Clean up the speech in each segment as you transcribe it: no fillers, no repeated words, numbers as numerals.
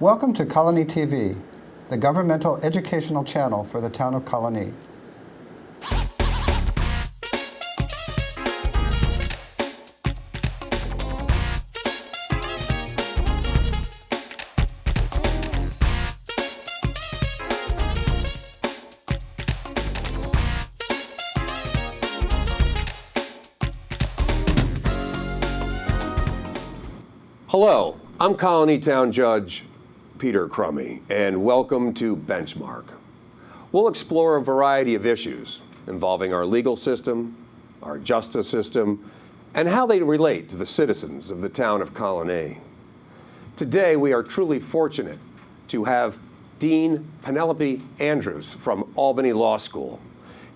Welcome to Colonie TV, the governmental educational channel for the town of Colonie. Hello, I'm Colonie Town Judge Peter Crummey, and welcome to Benchmark. We'll explore a variety of issues involving our legal system, our justice system, and how they relate to the citizens of the town of Colonie. Today, we are truly fortunate to have Dean Penelope Andrews from Albany Law School.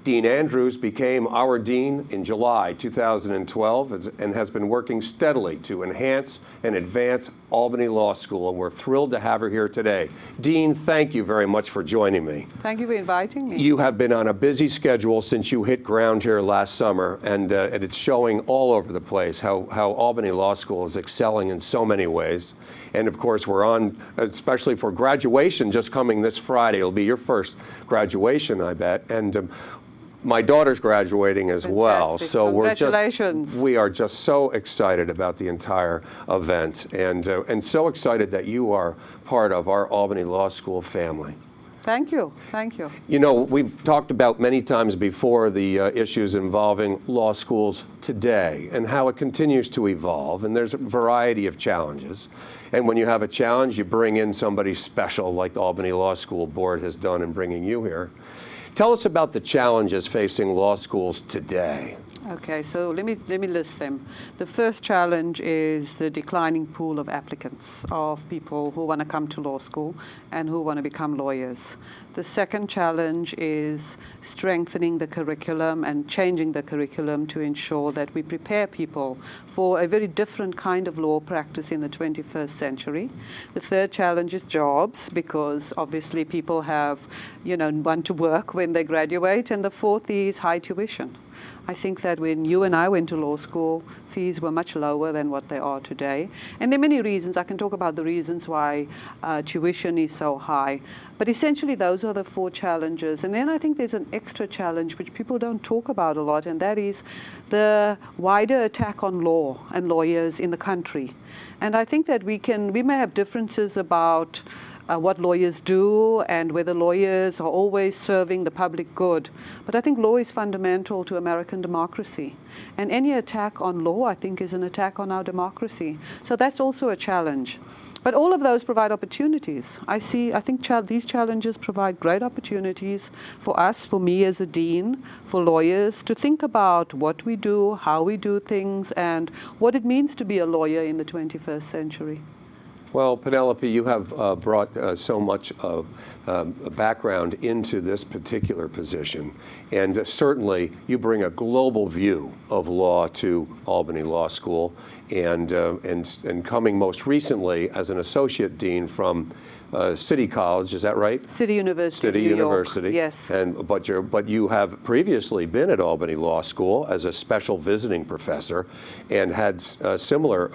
Dean Andrews became our dean in July 2012 and has been working steadily to enhance and advance Albany Law School, and we're thrilled to have her here today. Dean, thank you very much for joining me. Thank you for inviting me. You have been on a busy schedule since you hit ground here last summer, and it's showing all over the place how Albany Law School is excelling in so many ways. And of course, we're on, especially for graduation just coming this Friday. It'll be your first graduation, I bet. And my daughter's graduating as well, so we are just so excited about the entire event, and so excited that you are part of our Albany Law School family. Thank you. Thank you. You know, we've talked about many times before the issues involving law schools today and how it continues to evolve, and there's a variety of challenges. And when you have a challenge, you bring in somebody special like the Albany Law School Board has done in bringing you here. Tell us about the challenges facing law schools today. Okay, so let me list them. The first challenge is the declining pool of applicants, of people who want to come to law school and who want to become lawyers. The second challenge is strengthening the curriculum and changing the curriculum to ensure that we prepare people for a very different kind of law practice in the 21st century. The third challenge is jobs, because obviously people have, want to work when they graduate. And the fourth is high tuition. I think that when you and I went to law school, fees were much lower than what they are today. And there are many reasons. I can talk about the reasons why tuition is so high. But essentially, those are the four challenges. And then I think there's an extra challenge which people don't talk about a lot, and that is the wider attack on law and lawyers in the country. And I think that we may have differences about what lawyers do and whether lawyers are always serving the public good. But I think law is fundamental to American democracy. And any attack on law, I think, is an attack on our democracy. So that's also a challenge. But all of those provide opportunities. I think these challenges provide great opportunities for us, for me as a dean, for lawyers, to think about what we do, how we do things, and what it means to be a lawyer in the 21st century. Well, Penelope, you have brought so much of a background into this particular position, and certainly you bring a global view of law to Albany Law School, and coming most recently as an associate dean from City College, is that right? City University. City New University. York. Yes. But you have previously been at Albany Law School as a special visiting professor, and had similar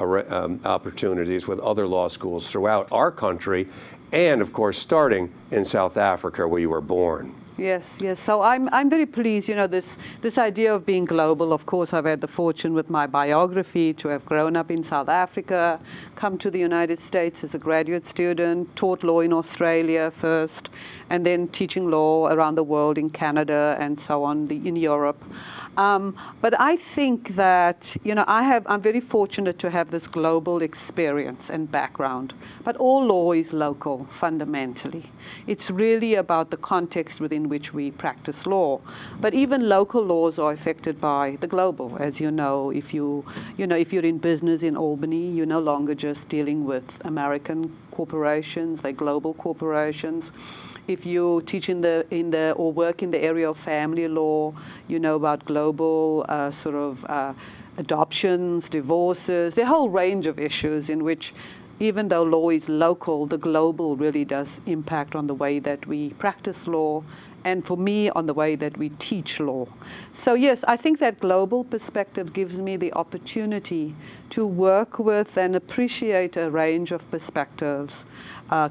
opportunities with other law schools throughout our country, and of course starting in South Africa, where you were born. Yes, yes. So I'm very pleased. This idea of being global. Of course, I've had the fortune with my biography to have grown up in South Africa, come to the United States as a graduate student, taught law in Australia first, and then teaching law around the world in Canada and so on, in Europe. But I think that, I'm very fortunate to have this global experience and background. But all law is local, fundamentally. It's really about the context within which we practice law. But even local laws are affected by the global. As you know, if you're in business in Albany, you're no longer just dealing with American corporations, they're global corporations. If you teach or work in the area of family law, you know about global adoptions, divorces, the whole range of issues in which, even though law is local, the global really does impact on the way that we practice law and for me, on the way that we teach law. So yes, I think that global perspective gives me the opportunity to work with and appreciate a range of perspectives,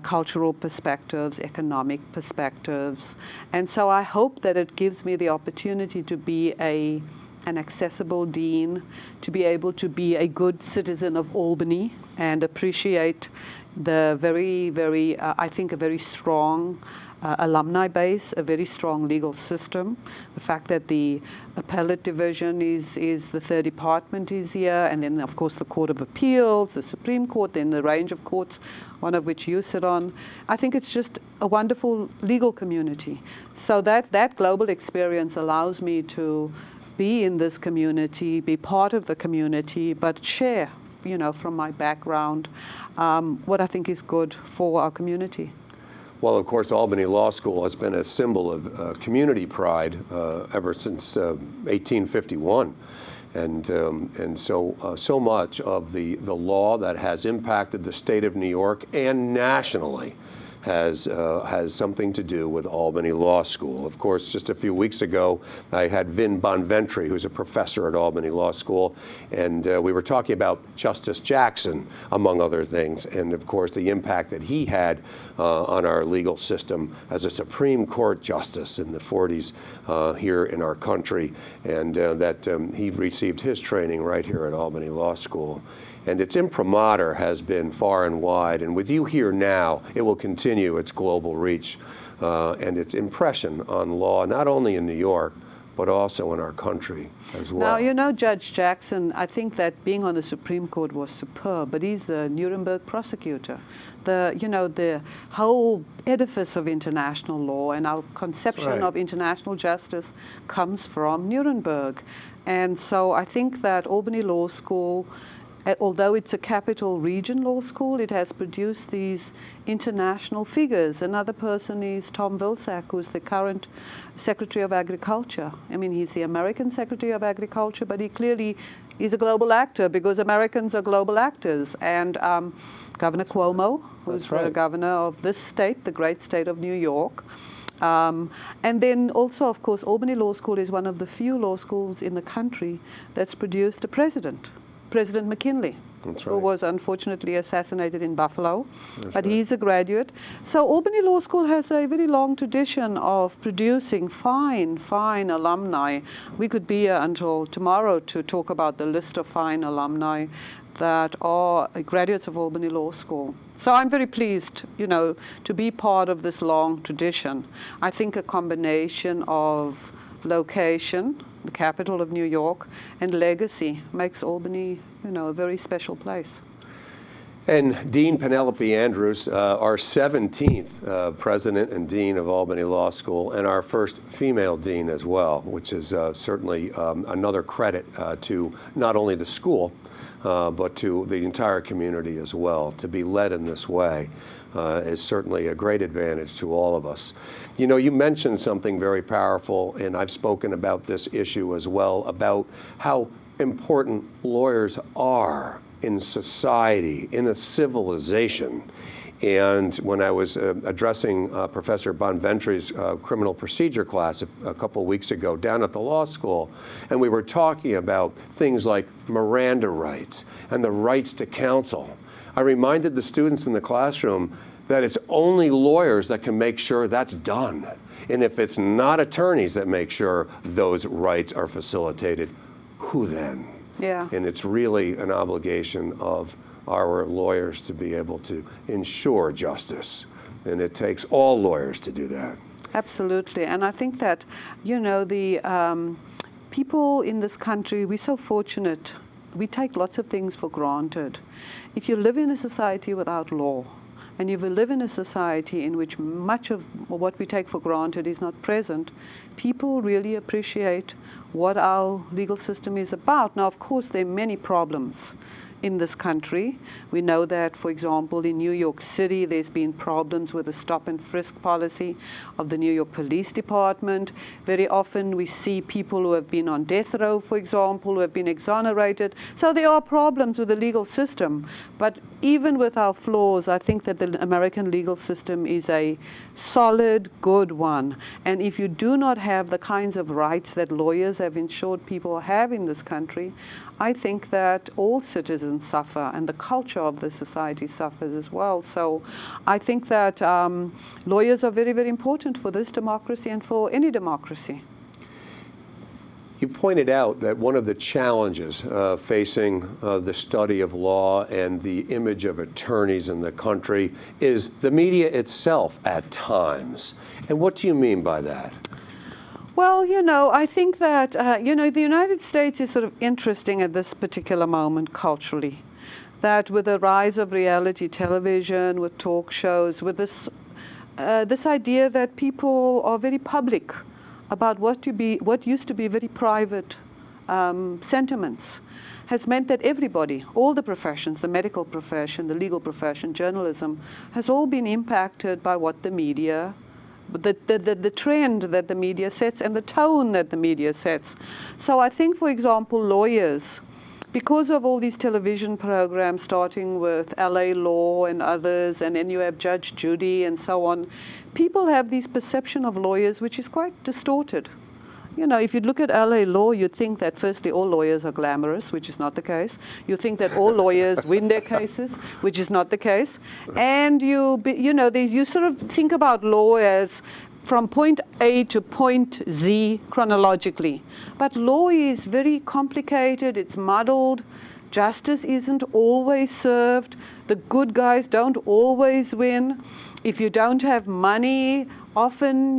cultural perspectives, economic perspectives. And so I hope that it gives me the opportunity to be an accessible dean, to be able to be a good citizen of Albany and appreciate the very, I think, a very strong alumni base, a very strong legal system. The fact that the appellate division is the third department is here, and then of course the Court of Appeals, the Supreme Court, then the range of courts, one of which you sit on. I think it's just a wonderful legal community. So that global experience allows me to be in this community, be part of the community, but share, from my background, what I think is good for our community. Well, of course, Albany Law School has been a symbol of community pride ever since 1851. And so much of the law that has impacted the state of New York and nationally has something to do with Albany Law School. Of course, just a few weeks ago, I had Vin Bonventry, who's a professor at Albany Law School, and we were talking about Justice Jackson, among other things, and of course the impact that he had on our legal system as a Supreme Court justice in the 40s here in our country, and that he received his training right here at Albany Law School. And its imprimatur has been far and wide, and with you here now, it will continue its global reach and its impression on law, not only in New York, but also in our country as well. Now, Judge Jackson, I think that being on the Supreme Court was superb, but he's the Nuremberg prosecutor. The whole edifice of international law and our conception of international justice comes from Nuremberg. And so I think that Albany Law School, although it's a capital region law school, it has produced these international figures. Another person is Tom Vilsack, who's the current Secretary of Agriculture. I mean, he's the American Secretary of Agriculture, but he clearly is a global actor because Americans are global actors. And Governor Cuomo, who's the governor of this state, the great state of New York. And then also, of course, Albany Law School is one of the few law schools in the country that's produced a president. President McKinley, who was unfortunately assassinated in Buffalo, but he's a graduate. So Albany Law School has a very long tradition of producing fine alumni. We could be here until tomorrow to talk about the list of fine alumni that are graduates of Albany Law School. So I'm very pleased, to be part of this long tradition. I think a combination of location, the capital of New York, and legacy makes Albany, a very special place. And Dean Penelope Andrews, our 17th president and dean of Albany Law School, and our first female dean as well, which is certainly another credit to not only the school, but to the entire community as well. To be led in this way is certainly a great advantage to all of us. You mentioned something very powerful, and I've spoken about this issue as well, about how important lawyers are in society, in a civilization. And when I was addressing Professor Bonventry's criminal procedure class a couple of weeks ago down at the law school, and we were talking about things like Miranda rights and the rights to counsel, I reminded the students in the classroom that it's only lawyers that can make sure that's done. And if it's not attorneys that make sure those rights are facilitated, who then? Yeah. And it's really an obligation of our lawyers to be able to ensure justice. And it takes all lawyers to do that. Absolutely. And I think that, the people in this country, we're so fortunate. We take lots of things for granted. If you live in a society without law, and you live in a society in which much of what we take for granted is not present, people really appreciate what our legal system is about. Now, of course, there are many problems. in this country. We know that, for example, in New York City, there's been problems with the stop and frisk policy of the New York Police Department. Very often we see people who have been on death row, for example, who have been exonerated. So there are problems with the legal system. But even with our flaws, I think that the American legal system is a solid, good one. And if you do not have the kinds of rights that lawyers have ensured people have in this country, I think that all citizens suffer and the culture of the society suffers as well. So I think that lawyers are very, very important for this democracy and for any democracy. You pointed out that one of the challenges facing the study of law and the image of attorneys in the country is the media itself at times. And what do you mean by that? Well, I think that, the United States is sort of interesting at this particular moment culturally. That with the rise of reality television, with talk shows, with this idea that people are very public about what used to be very private sentiments, has meant that everybody, all the professions, the medical profession, the legal profession, journalism, has all been impacted by what the media, the trend that the media sets and the tone that the media sets. So I think, for example, lawyers, because of all these television programs, starting with LA Law and others, and then you have Judge Judy and so on, people have this perception of lawyers which is quite distorted. If you look at LA Law, you'd think that firstly all lawyers are glamorous, which is not the case. You think that all lawyers win their cases, which is not the case. And you sort of think about law as from point A to point Z chronologically. But law is very complicated, it's muddled. Justice isn't always served. The good guys don't always win. If you don't have money, often,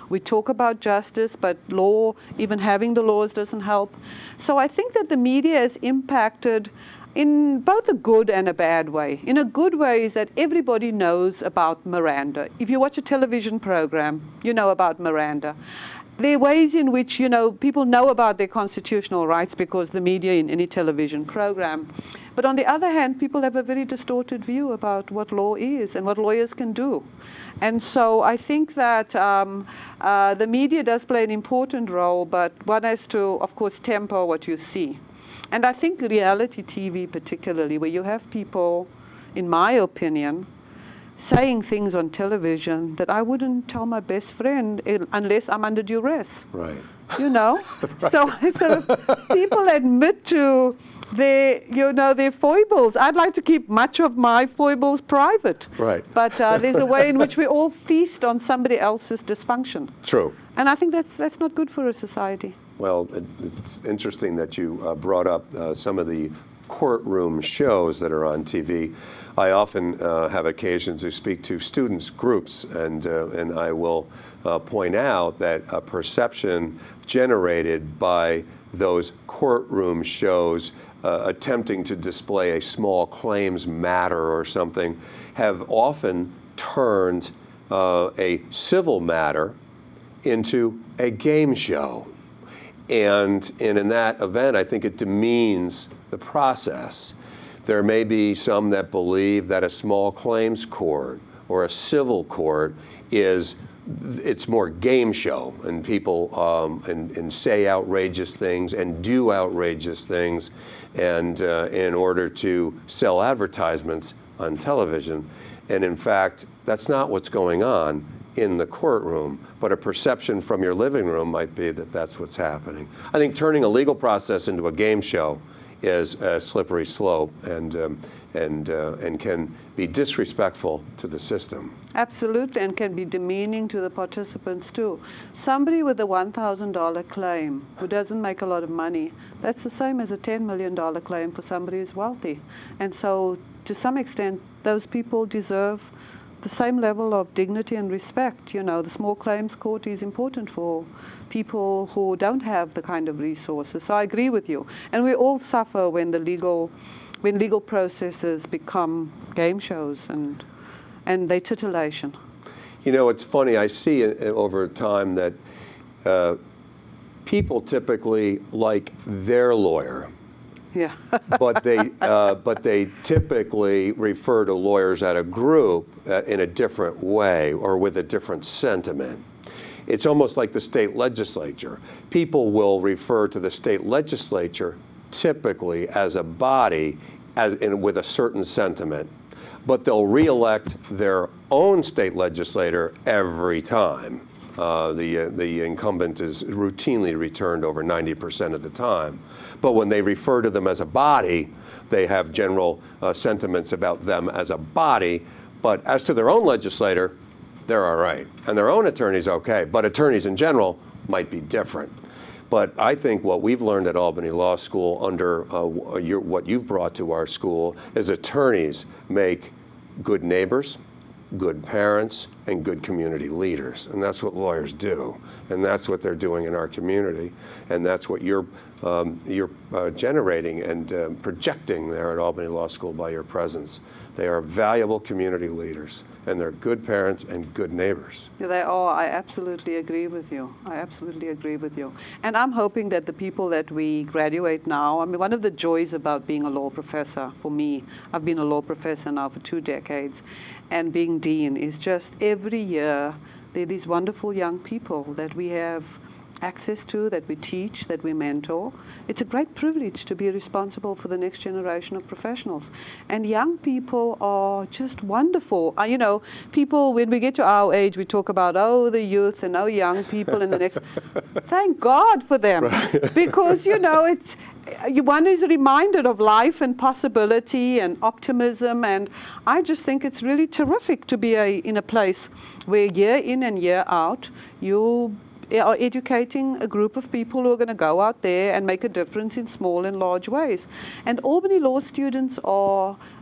we talk about justice, but law, even having the laws doesn't help. So I think that the media is impacted in both a good and a bad way. In a good way is that everybody knows about Miranda. If you watch a television program, you know about Miranda. There are ways in which, people know about their constitutional rights because the media in any television program. But on the other hand, people have a very distorted view about what law is and what lawyers can do. And so I think that the media does play an important role, but one has to, of course, temper what you see. And I think reality TV particularly, where you have people, in my opinion, saying things on television that I wouldn't tell my best friend unless I'm under duress. Right. Right. So sort of people admit to their foibles. I'd like to keep much of my foibles private. Right. But there's a way in which we all feast on somebody else's dysfunction. True. And I think that's not good for a society. Well, it's interesting that you brought up some of the courtroom shows that are on TV. I often have occasion to speak to students' groups, and I will point out that a perception generated by those courtroom shows attempting to display a small claims matter or something have often turned a civil matter into a game show. And in that event, I think it demeans the process. There may be some that believe that a small claims court or a civil court it's more game show, and people and say outrageous things and do outrageous things, and in order to sell advertisements on television. And in fact, that's not what's going on in the courtroom, but a perception from your living room might be that that's what's happening. I think turning a legal process into a game show is a slippery slope and can be disrespectful to the system. Absolutely, and can be demeaning to the participants too. Somebody with a $1,000 claim who doesn't make a lot of money, that's the same as a $10 million claim for somebody who's wealthy. And so to some extent, those people deserve the same level of dignity and respect. The small claims court is important for people who don't have the kind of resources. So I agree with you. And we all suffer when legal processes become game shows and they titillation. It's funny, I see over time that people typically like their lawyer Yeah. but they typically refer to lawyers at a group in a different way or with a different sentiment. It's almost like the state legislature. People will refer to the state legislature typically as a body with a certain sentiment, but they'll re-elect their own state legislator every time. The incumbent is routinely returned over 90% of the time. But when they refer to them as a body, they have general sentiments about them as a body. But as to their own legislator, they're all right. And their own attorney's okay. But attorneys in general might be different. But I think what we've learned at Albany Law School under what you've brought to our school is attorneys make good neighbors, good parents, and good community leaders. And that's what lawyers do. And that's what they're doing in our community. And that's what you're generating and projecting there at Albany Law School by your presence. They are valuable community leaders, and they're good parents and good neighbors. Yeah, they are. I absolutely agree with you. I absolutely agree with you. And I'm hoping that the people that we graduate now, I mean, one of the joys about being a law professor, for me, I've been a law professor now for 2 decades, and being dean is just every year there are these wonderful young people that we have access to, that we teach, that we mentor. It's a great privilege to be responsible for the next generation of professionals. And young people are just wonderful. You know, people, when we get to our age, we talk about, oh, the youth and oh, young people in the next. Thank God for them. Right. Because, you know, one is reminded of life and possibility and optimism, and I just think it's really terrific to be in a place where year in and year out, you are educating a group of people who are going to go out there and make a difference in small and large ways. And Albany Law students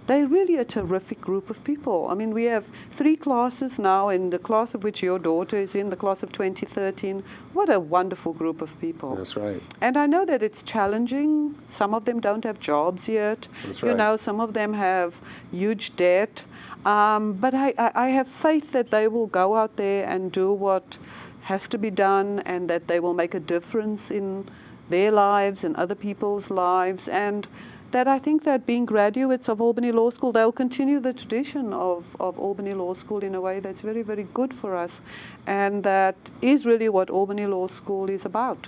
they're really a terrific group of people. I mean, we have 3 classes now, in the class of which your daughter is in, the class of 2013. What a wonderful group of people. That's right. And I know that it's challenging. Some of them don't have jobs yet. That's right. You know, some of them have huge debt. But I have faith that they will go out there and do what has to be done, and that they will make a difference in their lives and other people's lives, and that I think that being graduates of Albany Law School, they'll continue the tradition of Albany Law School in a way that's very, very good for us, and that is really what Albany Law School is about.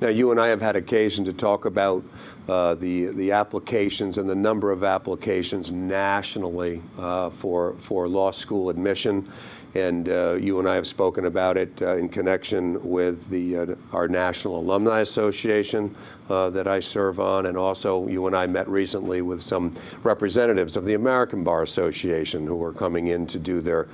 Now, you and I have had occasion to talk about the applications and the number of applications nationally for law school admission. And you and I have spoken about it in connection with our National Alumni Association that I serve on, and also you and I met recently with some representatives of the American Bar Association who are coming in to do their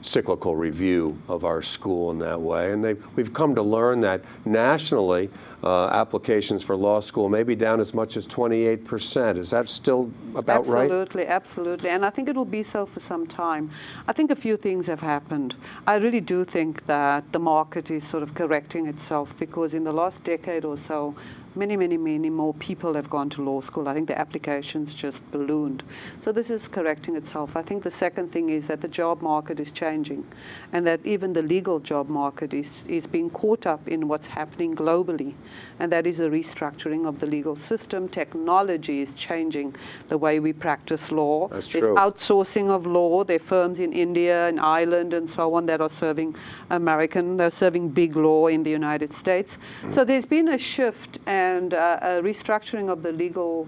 cyclical review of our school in that way. And we've come to learn that nationally, applications for law school may be down as much as 28%. Is that still about right? Absolutely, absolutely. And I think it will be so for some time. I think a few things have happened. I really do think that the market is sort of correcting itself, because in the last decade or so, many, many, many more people have gone to law school. I think the applications just ballooned. So this is correcting itself. I think the second thing is that the job market is changing, and that even the legal job market is being caught up in what's happening globally. And that is a restructuring of the legal system. Technology is changing the way we practice law. That's There's true. outsourcing of law. There are firms in India and Ireland and so on that are serving they're serving big law in the United States. So there's been a shift and a restructuring of the legal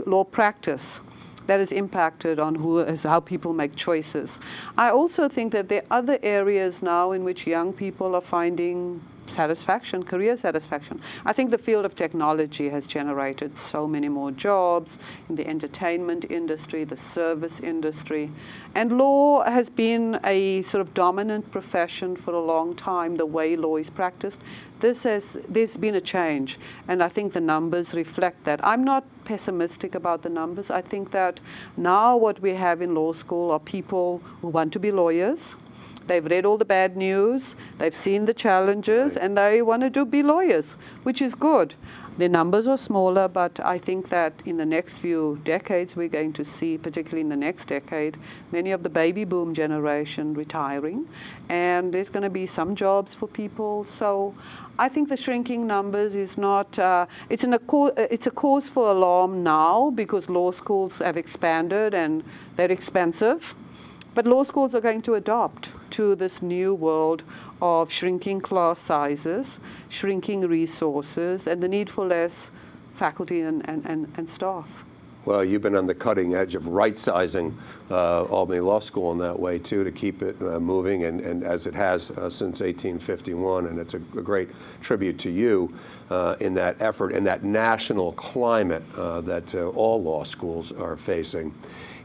law practice that has impacted on how people make choices. I also think that there are other areas now in which young people are finding satisfaction, career satisfaction. I think the field of technology has generated so many more jobs in the entertainment industry, the service industry, and law has been a sort of dominant profession for a long time, the way law is practiced. There's been a change, and I think the numbers reflect that. I'm not pessimistic about the numbers. I think that now what we have in law school are people who want to be lawyers. They've read all the bad news, they've seen the challenges, and they want to be lawyers, which is good. The numbers are smaller, but I think that in the next few decades, we're going to see, particularly in the next decade, many of the baby boom generation retiring, and there's going to be some jobs for people. So I think the shrinking numbers is not, it's a cause for alarm now because law schools have expanded and they're expensive. But law schools are going to adopt to this new world of shrinking class sizes, shrinking resources, and the need for less faculty and staff. Well, you've been on the cutting edge of right-sizing Albany Law School in that way, too, to keep it moving, and as it has since 1851, and it's a great tribute to you in that effort and that national climate that all law schools are facing.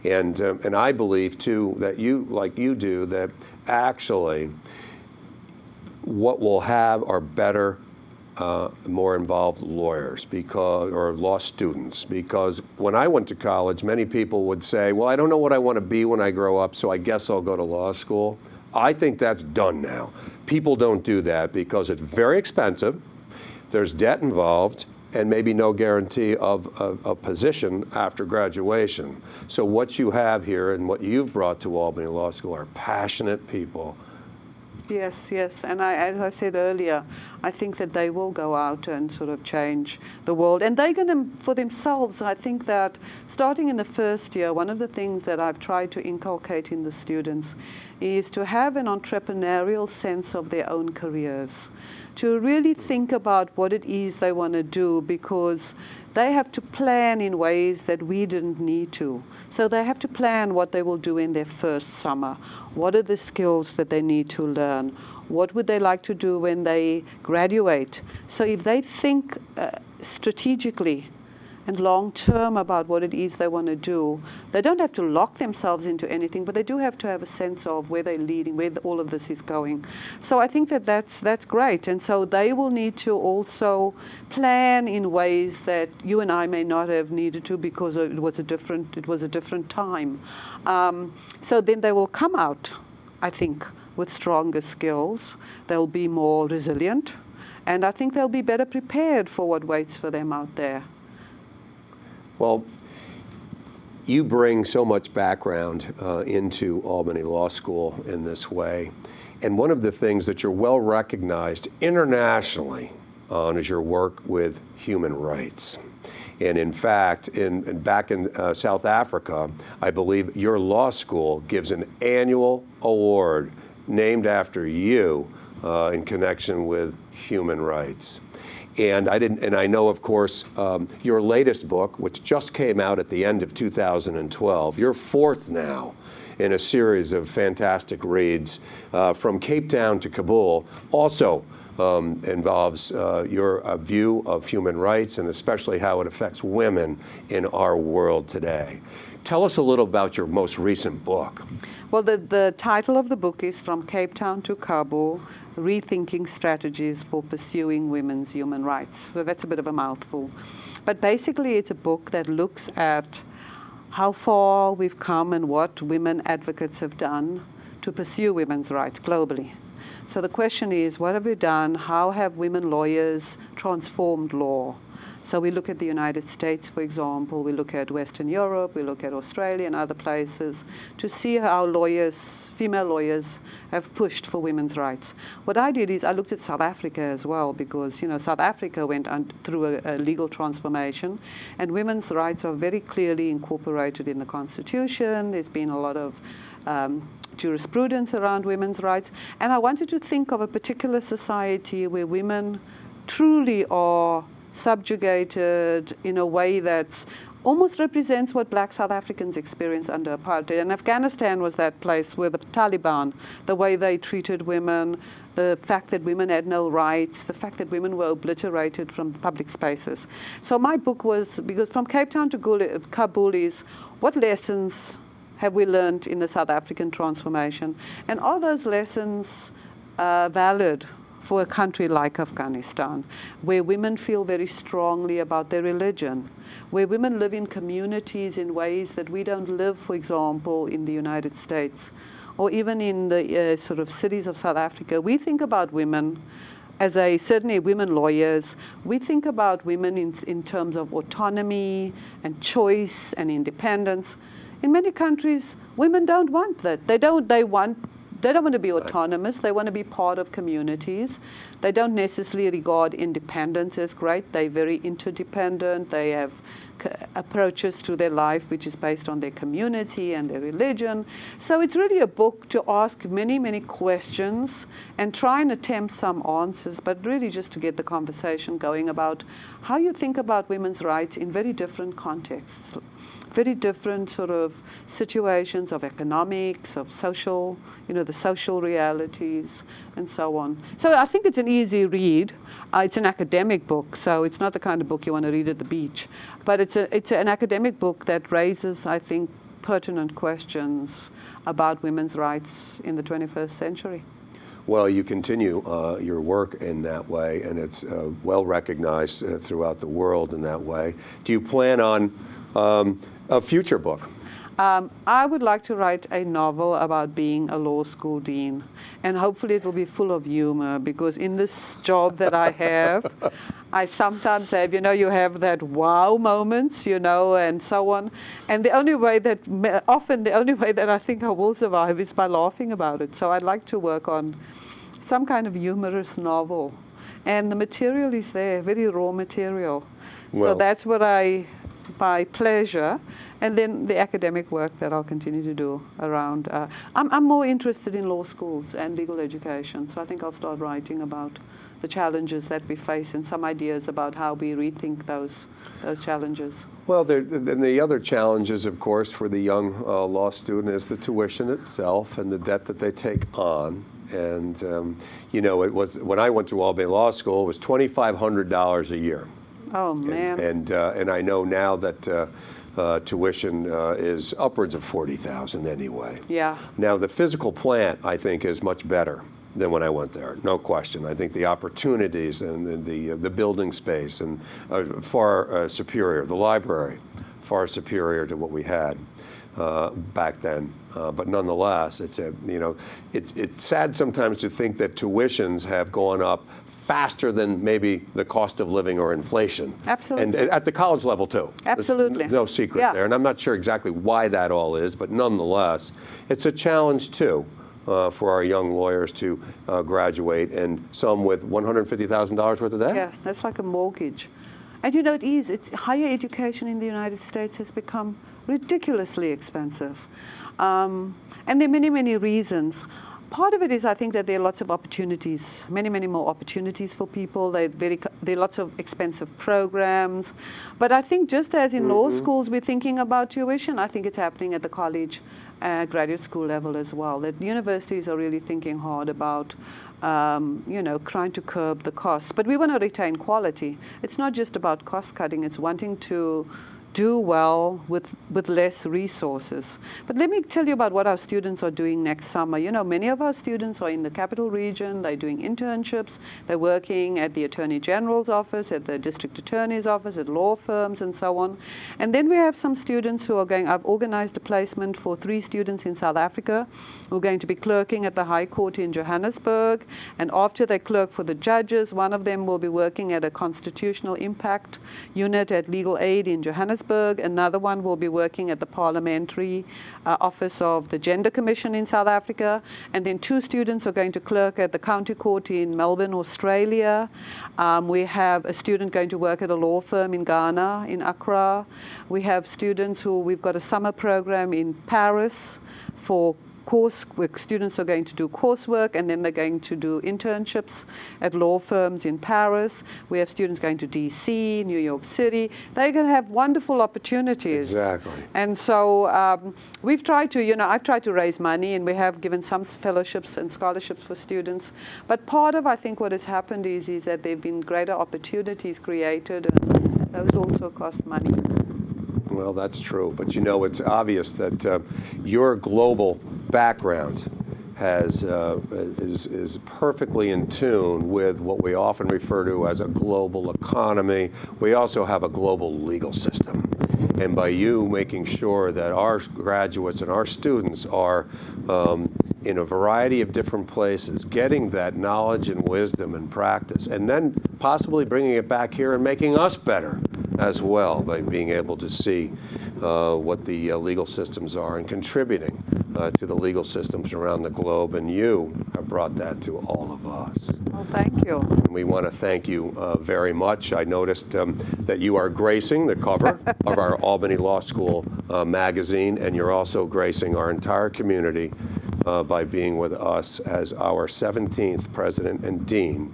And I believe, too, that you, like you do, that actually what we'll have are better, more involved lawyers or law students. Because when I went to college, many people would say, well, I don't know what I want to be when I grow up, so I guess I'll go to law school. I think that's done now. People don't do that because it's very expensive, there's debt involved, and maybe no guarantee of a position after graduation. So what you have here and what you've brought to Albany Law School are passionate people. Yes, yes, and as I said earlier, I think that they will go out and sort of change the world. And they're going to, for themselves, I think that starting in the first year, one of the things that I've tried to inculcate in the students is to have an entrepreneurial sense of their own careers, to really think about what it is they want to do, because they have to plan in ways that we didn't need to. So they have to plan what they will do in their first summer. What are the skills that they need to learn? What would they like to do when they graduate? So if they think strategically and long-term about what it is they want to do, they don't have to lock themselves into anything, but they do have to have a sense of where they're leading, where all of this is going. So I think that that's great. And so they will need to also plan in ways that you and I may not have needed to because it was a different time. So then they will come out, I think, with stronger skills. They'll be more resilient, and I think they'll be better prepared for what waits for them out there. Well, you bring so much background into Albany Law School in this way. And one of the things that you're well recognized internationally on is your work with human rights. And in fact, back in South Africa, I believe your law school gives an annual award named after you in connection with human rights. And I know, of course, your latest book, which just came out at the end of 2012, your fourth now in a series of fantastic reads, From Cape Town to Kabul, also involves your view of human rights and especially how it affects women in our world today. Tell us a little about your most recent book. Well, the title of the book is From Cape Town to Kabul, Rethinking Strategies for Pursuing Women's Human Rights. So that's a bit of a mouthful. But basically it's a book that looks at how far we've come and what women advocates have done to pursue women's rights globally. So the question is, what have we done? How have women lawyers transformed law? So we look at the United States, for example, we look at Western Europe, we look at Australia and other places to see how lawyers, female lawyers, have pushed for women's rights. What I did is I looked at South Africa as well, because South Africa went through a legal transformation, and women's rights are very clearly incorporated in the Constitution. There's been a lot of jurisprudence around women's rights, and I wanted to think of a particular society where women truly are subjugated in a way that almost represents what black South Africans experienced under apartheid. And Afghanistan was that place where the Taliban, the way they treated women, the fact that women had no rights, the fact that women were obliterated from public spaces. So my book was, because From Cape Town to Kabul is, what lessons have we learned in the South African transformation? And are those lessons valid for a country like Afghanistan, where women feel very strongly about their religion, where women live in communities in ways that we don't live, for example, in the United States, or even in the sort of cities of South Africa? We think about women certainly women lawyers, we think about women in terms of autonomy and choice and independence. In many countries, women don't want that. They don't want to be autonomous. They want to be part of communities. They don't necessarily regard independence as great. They're very interdependent. They have approaches to their life which is based on their community and their religion. So it's really a book to ask many, many questions and try and attempt some answers, but really just to get the conversation going about how you think about women's rights in very different contexts, very different sort of situations of economics, of social, the social realities, and so on. So I think it's an easy read. It's an academic book, so it's not the kind of book you want to read at the beach. But it's an academic book that raises, I think, pertinent questions about women's rights in the 21st century. Well, you continue your work in that way, and it's well recognized throughout the world in that way. Do you plan on a future book? I would like to write a novel about being a law school dean, and hopefully it will be full of humor, because in this job that I have, I sometimes have, you have that wow moments, and so on. And the only way that I think I will survive is by laughing about it. So I'd like to work on some kind of humorous novel. And the material is there, very raw material. Well, so that's what by pleasure. And then the academic work that I'll continue to do around. I'm more interested in law schools and legal education, so I think I'll start writing about the challenges that we face and some ideas about how we rethink those challenges. Well, and the other challenges, of course, for the young law student is the tuition itself and the debt that they take on. And it was when I went to Albany Law School, it was $2,500 a year. Oh man! And I know now that. Tuition is upwards of $40,000 anyway. Yeah. Now the physical plant, I think, is much better than when I went there. No question. I think the opportunities and the building space and far superior. The library, far superior to what we had back then. But nonetheless, it's sad sometimes to think that tuitions have gone up faster than maybe the cost of living or inflation. Absolutely. And at the college level too. Absolutely. There's no secret there. And I'm not sure exactly why that all is, but nonetheless, it's a challenge too for our young lawyers to graduate, and some with $150,000 worth of debt. Yeah, that's like a mortgage. And it is. Higher education in the United States has become ridiculously expensive. And there are many, many reasons. Part of it is, I think, that there are lots of opportunities, many, many more opportunities for people. There are lots of expensive programs. But I think just as in law schools we're thinking about tuition, I think it's happening at the college, graduate school level as well. That universities are really thinking hard about, trying to curb the costs. But we want to retain quality. It's not just about cost cutting. It's wanting to do well with less resources. But let me tell you about what our students are doing next summer. Many of our students are in the capital region. They're doing internships. They're working at the Attorney General's office, at the District Attorney's office, at law firms, and so on. And then we have some students who are going. I've organized a placement for 3 students in South Africa who are going to be clerking at the High Court in Johannesburg. And after they clerk for the judges, one of them will be working at a constitutional impact unit at Legal Aid in Johannesburg. Another one will be working at the Parliamentary Office of the Gender Commission in South Africa. And then 2 students are going to clerk at the County Court in Melbourne, Australia. We have a student going to work at a law firm in Ghana, in Accra. We have students we've got a summer program in Paris for where students are going to do coursework, and then they're going to do internships at law firms in Paris. We have students going to DC, New York City. They're going to have wonderful opportunities. Exactly. And so we've tried to, I've tried to raise money, and we have given some fellowships and scholarships for students. But part of, I think, what has happened is that there have been greater opportunities created, and those also cost money. Well, that's true. But it's obvious that your global background is perfectly in tune with what we often refer to as a global economy. We also have a global legal system. and by you making sure that our graduates and our students are in a variety of different places, getting that knowledge and wisdom and practice, and then possibly bringing it back here and making us better as well by being able to see what the legal systems are and contributing to the legal systems around the globe. And you have brought that to all of us. Well, thank you. And we want to thank you very much. I noticed that you are gracing the cover of our Albany Law School magazine, and you're also gracing our entire community by being with us as our 17th president and dean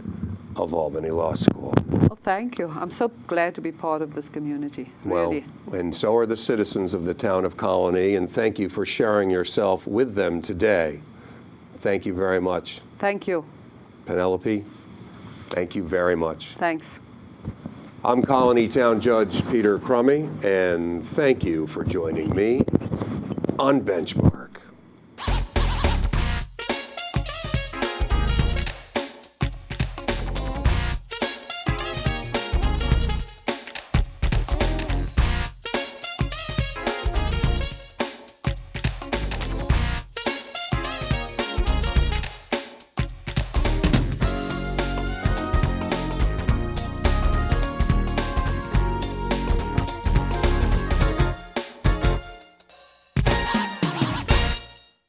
of Albany Law School. Well, thank you. I'm so glad to be part of this community, really. Well, and so are the citizens of the town of Colonie, and thank you for sharing yourself with them today. Thank you very much. Thank you. Penelope, thank you very much. Thanks. I'm Colonie Town Judge Peter Crummey, and thank you for joining me on Benchmark.